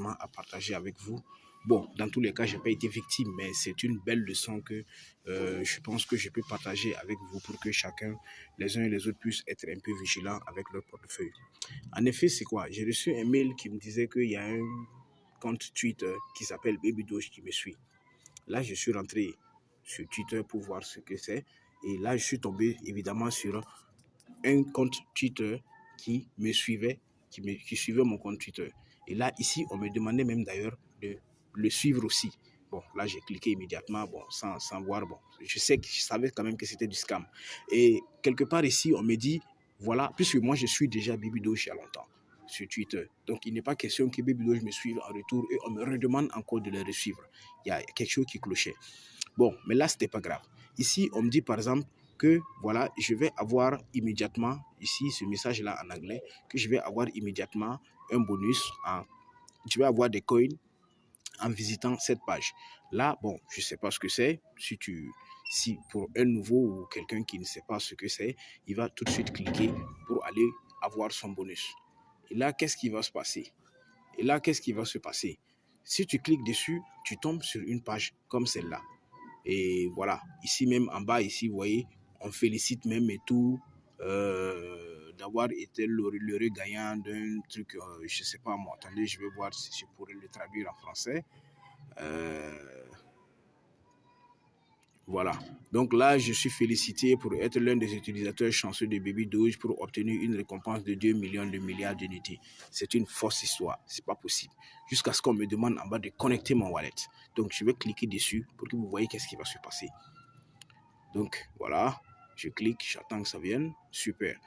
à partager avec vous. Bon, dans tous les cas, je n'ai pas été victime, mais c'est une belle leçon que je pense que je peux partager avec vous pour que chacun, les uns et les autres, puissent être un peu vigilants avec leur portefeuille. En effet, c'est quoi? J'ai reçu un mail qui me disait qu'il y a un compte Twitter qui s'appelle Baby Doge qui me suit. Là, je suis rentré sur Twitter pour voir ce que c'est. Et là, je suis tombé évidemment sur un compte Twitter qui me suivait, qui suivait mon compte Twitter. Et là, ici, on me demandait même d'ailleurs de le suivre aussi. Bon, là, j'ai cliqué immédiatement, bon, sans voir. Bon, je savais quand même que c'était du scam. Et quelque part ici, on me dit, voilà, puisque moi, je suis déjà Baby Doge il y a longtemps sur Twitter. Donc, il n'est pas question que Baby Doge me suive en retour et on me redemande encore de le suivre. Il y a quelque chose qui clochait. Bon, mais là, ce n'était pas grave. Ici, on me dit par exemple que voilà, je vais avoir immédiatement, ici, ce message-là en anglais, que je vais avoir immédiatement un bonus, je vais avoir des coins en visitant cette page. Là, bon, je ne sais pas ce que c'est. Si pour un nouveau ou quelqu'un qui ne sait pas ce que c'est, il va tout de suite cliquer pour aller avoir son bonus. Et là, qu'est-ce qui va se passer? Si tu cliques dessus, tu tombes sur une page comme celle-là. Et voilà, ici même en bas, ici, vous voyez, on félicite même et tout d'avoir été l'heureux gagnant d'un truc, je ne sais pas moi. Attendez, je vais voir si je pourrais le traduire en français. Voilà. Donc là, je suis félicité pour être l'un des utilisateurs chanceux de Baby Doge pour obtenir une récompense de 2 millions de milliards d'unités. C'est une fausse histoire. C'est pas possible. Jusqu'à ce qu'on me demande en bas de connecter mon wallet. Donc, je vais cliquer dessus pour que vous voyez qu'est-ce qui va se passer. Donc, voilà. Je clique, j'attends que ça vienne. Super.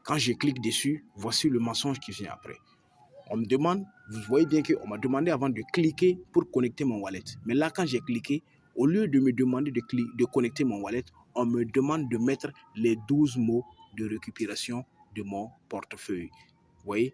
Quand je clique dessus, voici le mensonge qui vient après. On me demande, vous voyez bien qu'on m'a demandé avant de cliquer pour connecter mon wallet. Mais là, quand j'ai cliqué, au lieu de me demander de connecter mon wallet, on me demande de mettre les 12 mots de récupération de mon portefeuille. Vous voyez?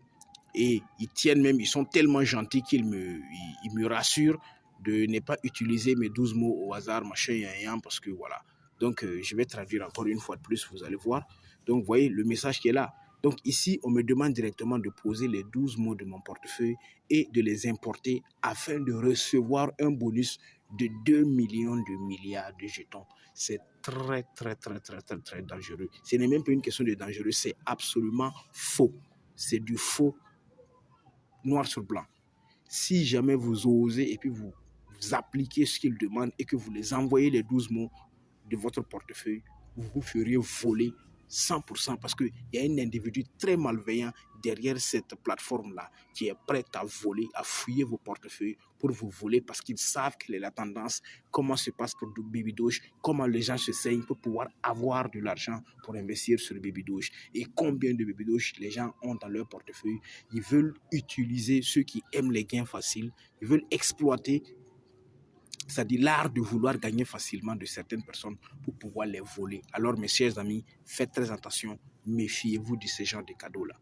Et ils sont tellement gentils qu'ils me rassurent de ne pas utiliser mes 12 mots au hasard, machin, parce que voilà. Donc, je vais traduire encore une fois de plus, vous allez voir. Donc, vous voyez le message qui est là. Donc, ici, on me demande directement de poser les 12 mots de mon portefeuille et de les importer afin de recevoir un bonus de 2 millions de milliards de jetons. C'est très, très, très, très, très, très dangereux. Ce n'est même pas une question de dangereux, c'est absolument faux. C'est du faux noir sur blanc. Si jamais vous osez et puis vous appliquez ce qu'ils demandent et que vous les envoyez les 12 mots de votre portefeuille, vous vous feriez voler 100% parce qu'il y a un individu très malveillant derrière cette plateforme-là qui est prêt à voler, à fouiller vos portefeuilles pour vous voler parce qu'ils savent quelle est la tendance, comment se passe pour Baby Doge, comment les gens se saignent pour pouvoir avoir de l'argent pour investir sur Baby Doge et combien de Baby Doge les gens ont dans leur portefeuille. Ils veulent utiliser ceux qui aiment les gains faciles, ils veulent exploiter, c'est-à-dire l'art de vouloir gagner facilement de certaines personnes pour pouvoir les voler. Alors, mes chers amis, faites très attention, méfiez-vous de ce genre de cadeaux-là.